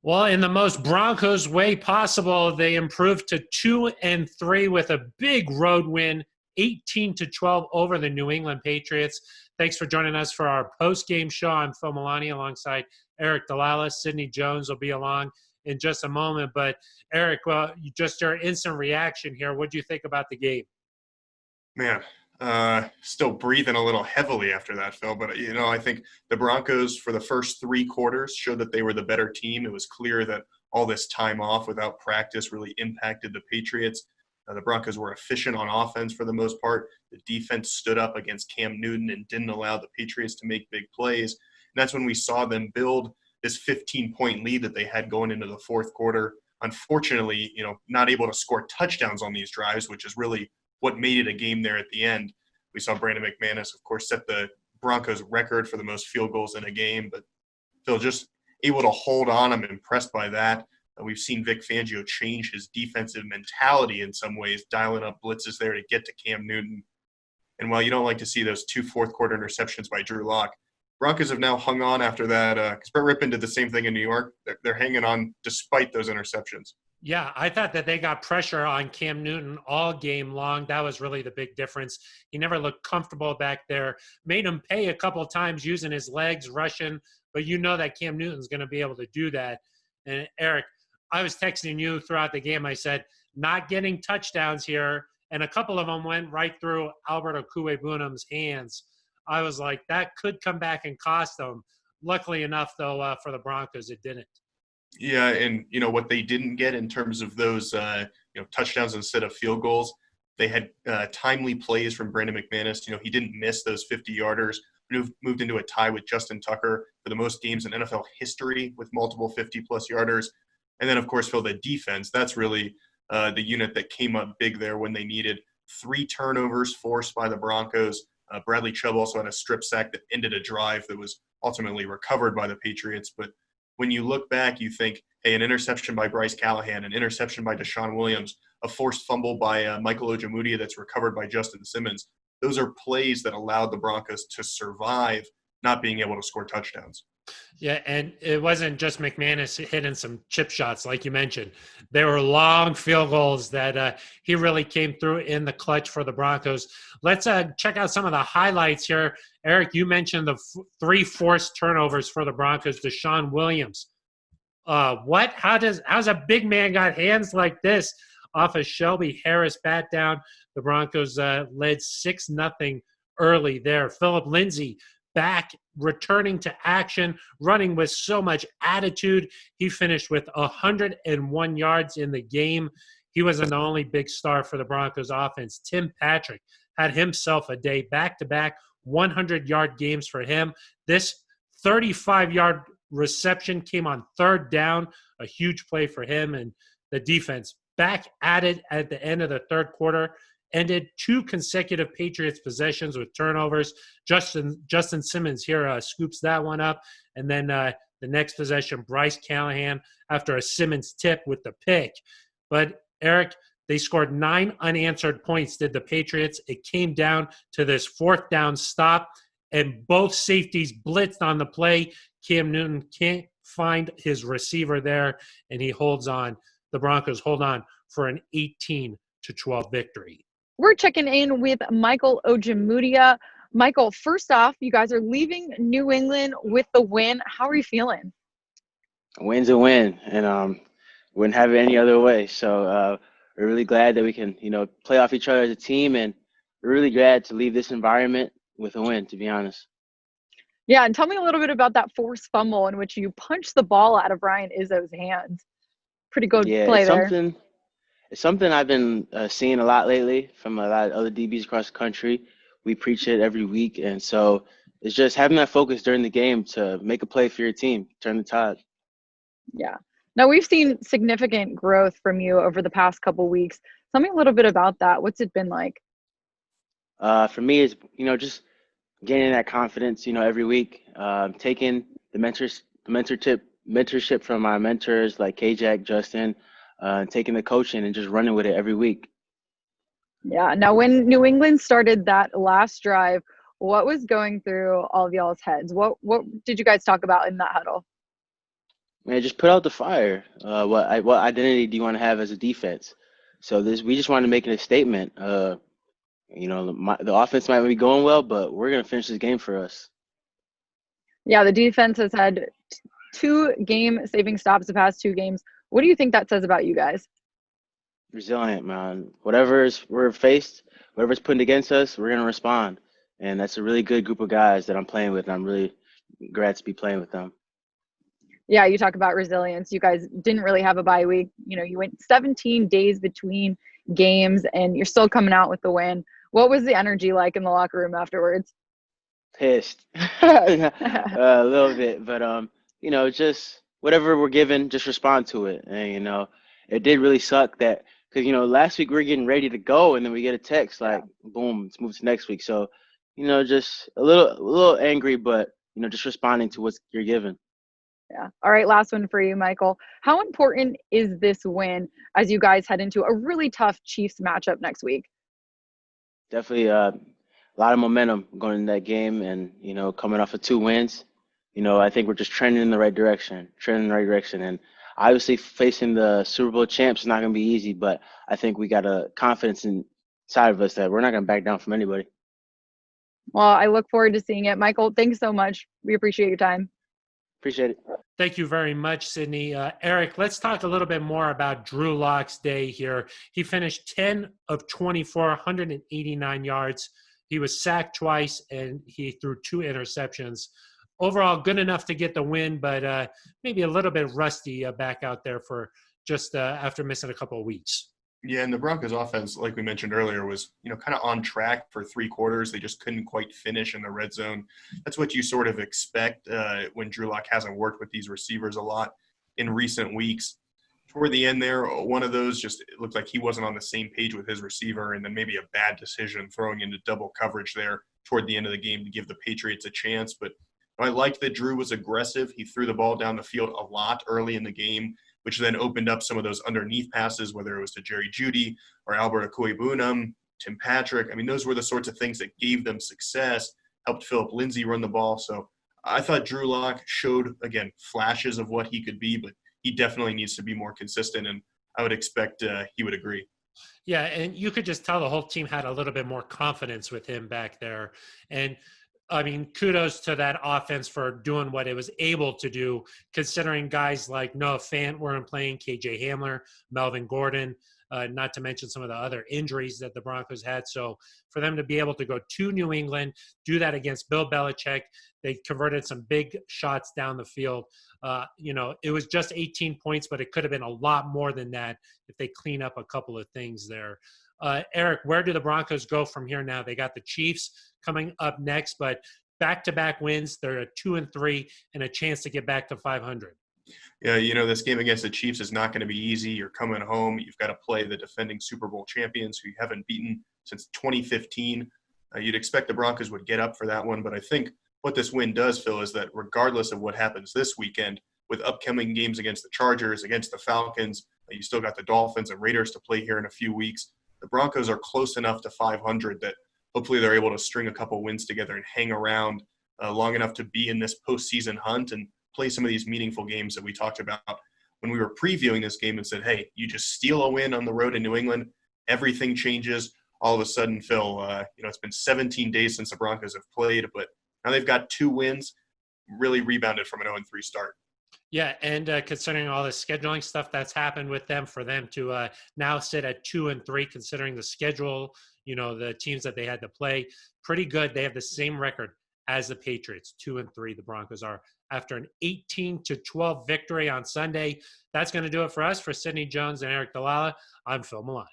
Well, in the most Broncos way possible, they improved to 2-3 with a big road win, 18-12 over the New England Patriots. Thanks for joining us for our post-game show. I'm Phil Milani alongside Eric Delalas. Sidney Jones will be along in just a moment. But Eric, well, just your instant reaction here. What do you think about the game? Man, still breathing a little heavily after that, Phil. But, I think the Broncos for the first three quarters showed that they were the better team. It was clear that all this time off without practice really impacted the Patriots. The Broncos were efficient on offense for the most part. The defense stood up against Cam Newton and didn't allow the Patriots to make big plays. And that's when we saw them build this 15-point lead that they had going into the fourth quarter. Unfortunately, not able to score touchdowns on these drives, which is really what made it a game there at the end. We saw Brandon McManus, of course, set the Broncos record for the most field goals in a game, but Phil just able to hold on. I'm impressed by that. We've seen Vic Fangio change his defensive mentality in some ways, dialing up blitzes there to get to Cam Newton. And while you don't like to see those two fourth-quarter interceptions by Drew Lock, Broncos have now hung on after that. Because Brett Rippon did the same thing in New York. They're hanging on despite those interceptions. Yeah, I thought that they got pressure on Cam Newton all game long. That was really the big difference. He never looked comfortable back there. Made him pay a couple of times using his legs, rushing. But you know that Cam Newton's going to be able to do that. And Eric, I was texting you throughout the game. I said, not getting touchdowns here. And a couple of them went right through Albert Okwuegbunam's hands. I was like, that could come back and cost them. Luckily enough, though, for the Broncos, it didn't. Yeah, and what they didn't get in terms of those touchdowns instead of field goals, they had timely plays from Brandon McManus. He didn't miss those 50-yarders. Moved into a tie with Justin Tucker for the most games in NFL history with multiple 50-plus yarders. And then, of course, Phil, the defense, that's really the unit that came up big there when they needed 3 turnovers forced by the Broncos. Bradley Chubb also had a strip sack that ended a drive that was ultimately recovered by the Patriots. But when you look back, you think, hey, an interception by Bryce Callahan, an interception by Deshaun Williams, a forced fumble by Michael Ojemudia that's recovered by Justin Simmons. Those are plays that allowed the Broncos to survive not being able to score touchdowns. Yeah, and it wasn't just McManus hitting some chip shots, like you mentioned. There were long field goals that he really came through in the clutch for the Broncos. Let's check out some of the highlights here. Eric, you mentioned the 3 forced turnovers for the Broncos. Deshaun Williams. What? How's a big man got hands like this off a Shelby Harris bat down? The Broncos led 6-0 early there. Philip Lindsay back, returning to action, running with so much attitude. He finished with 101 yards in the game. He wasn't the only big star for the Broncos offense. Tim Patrick had himself a day, back-to-back 100-yard games for him. This 35-yard reception came on 3rd down, a huge play for him. And the defense back at it at the end of the 3rd quarter. Ended 2 consecutive Patriots possessions with turnovers. Justin Simmons here scoops that one up. And then the next possession, Bryce Callahan, after a Simmons tip with the pick. But, Eric, they scored 9 unanswered points, did the Patriots. It came down to this 4th down stop, and both safeties blitzed on the play. Cam Newton can't find his receiver there, and he holds on. The Broncos hold on for an 18-12 victory. We're checking in with Michael Ojemudia. Michael, first off, you guys are leaving New England with the win. How are you feeling? A win's a win, and wouldn't have it any other way. So we're really glad that we can, play off each other as a team, and we're really glad to leave this environment with a win, to be honest. Yeah, and tell me a little bit about that forced fumble in which you punched the ball out of Ryan Izzo's hands. Pretty good play there. It's something I've been seeing a lot lately from a lot of other DBs across the country. We preach it every week, and so it's just having that focus during the game to make a play for your team, turn the tide. Yeah. Now, we've seen significant growth from you over the past couple weeks. Tell me a little bit about that. What's it been like? For me, it's, just gaining that confidence, every week, taking the mentorship from my mentors like K-Jack, Justin, taking the coaching and just running with it every week. Yeah. Now, when New England started that last drive, what was going through all of y'all's heads? What did you guys talk about in that huddle? Man, just put out the fire. What identity do you want to have as a defense? So we just wanted to make it a statement. The offense might be going well, but we're gonna finish this game for us. Yeah, the defense has had 2 game-saving stops the past 2 games. What do you think that says about you guys? Resilient, man. Whatever's we're faced, whatever's putting against us, we're gonna respond. And that's a really good group of guys that I'm playing with, and I'm really glad to be playing with them. Yeah, you talk about resilience. You guys didn't really have a bye week. You went 17 days between games, and you're still coming out with the win. What was the energy like in the locker room afterwards? Pissed a little bit, but just whatever we're given, just respond to it. And it did really suck that because last week we were getting ready to go, and then we get a text like, boom, it's moved to next week. So just a little angry, but just responding to what you're given. Yeah. All right, last one for you, Michael. How important is this win as you guys head into a really tough Chiefs matchup next week? Definitely a lot of momentum going in that game, and coming off of 2 wins, I think we're just trending in the right direction, and obviously facing the Super Bowl champs is not going to be easy, but I think we got a confidence inside of us that we're not going to back down from anybody. Well, I look forward to seeing it. Michael, thanks so much. We appreciate your time. Appreciate it. Thank you very much, Sydney. Eric, let's talk a little bit more about Drew Lock's day here. He finished 10 of 24, 189 yards. He was sacked twice, and he threw 2 interceptions. Overall, good enough to get the win, but maybe a little bit rusty back out there for just after missing a couple of weeks. Yeah, and the Broncos offense, like we mentioned earlier, was kind of on track for 3 quarters. They just couldn't quite finish in the red zone. That's what you sort of expect when Drew Lock hasn't worked with these receivers a lot in recent weeks. Toward the end there, one of those it looked like he wasn't on the same page with his receiver, and then maybe a bad decision throwing into double coverage there toward the end of the game to give the Patriots a chance. But I liked that Drew was aggressive. He threw the ball down the field a lot early in the game, which then opened up some of those underneath passes, whether it was to Jerry Jeudy or Albert Okwuegbunam, Tim Patrick. I mean, those were the sorts of things that gave them success, helped Philip Lindsay run the ball. So I thought Drew Lock showed, again, flashes of what he could be, but he definitely needs to be more consistent, and I would expect he would agree. Yeah, and you could just tell the whole team had a little bit more confidence with him back there. And I mean, kudos to that offense for doing what it was able to do, considering guys like Noah Fant weren't playing, KJ Hamler, Melvin Gordon, not to mention some of the other injuries that the Broncos had. So for them to be able to go to New England, do that against Bill Belichick, they converted some big shots down the field. It was just 18 points, but it could have been a lot more than that if they clean up a couple of things there. Eric, where do the Broncos go from here now? They got the Chiefs coming up next, but back-to-back wins. They're at 2-3 and a chance to get back to 500. Yeah, this game against the Chiefs is not going to be easy. You're coming home. You've got to play the defending Super Bowl champions who you haven't beaten since 2015. You'd expect the Broncos would get up for that one, but I think what this win does, Phil, is that regardless of what happens this weekend, with upcoming games against the Chargers, against the Falcons, you still got the Dolphins and Raiders to play here in a few weeks. The Broncos are close enough to 500 that hopefully they're able to string a couple wins together and hang around long enough to be in this postseason hunt and play some of these meaningful games that we talked about when we were previewing this game and said, hey, you just steal a win on the road in New England, everything changes. All of a sudden, Phil, it's been 17 days since the Broncos have played, but now they've got 2 wins, really rebounded from an 0-3 start. Yeah, and considering all the scheduling stuff that's happened with them, for them to now sit at 2-3, considering the schedule, the teams that they had to play, pretty good. They have the same record as the Patriots, 2-3. The Broncos are after an 18-12 victory on Sunday. That's going to do it for us. For Sydney Jones and Eric Dalala, I'm Phil Milani.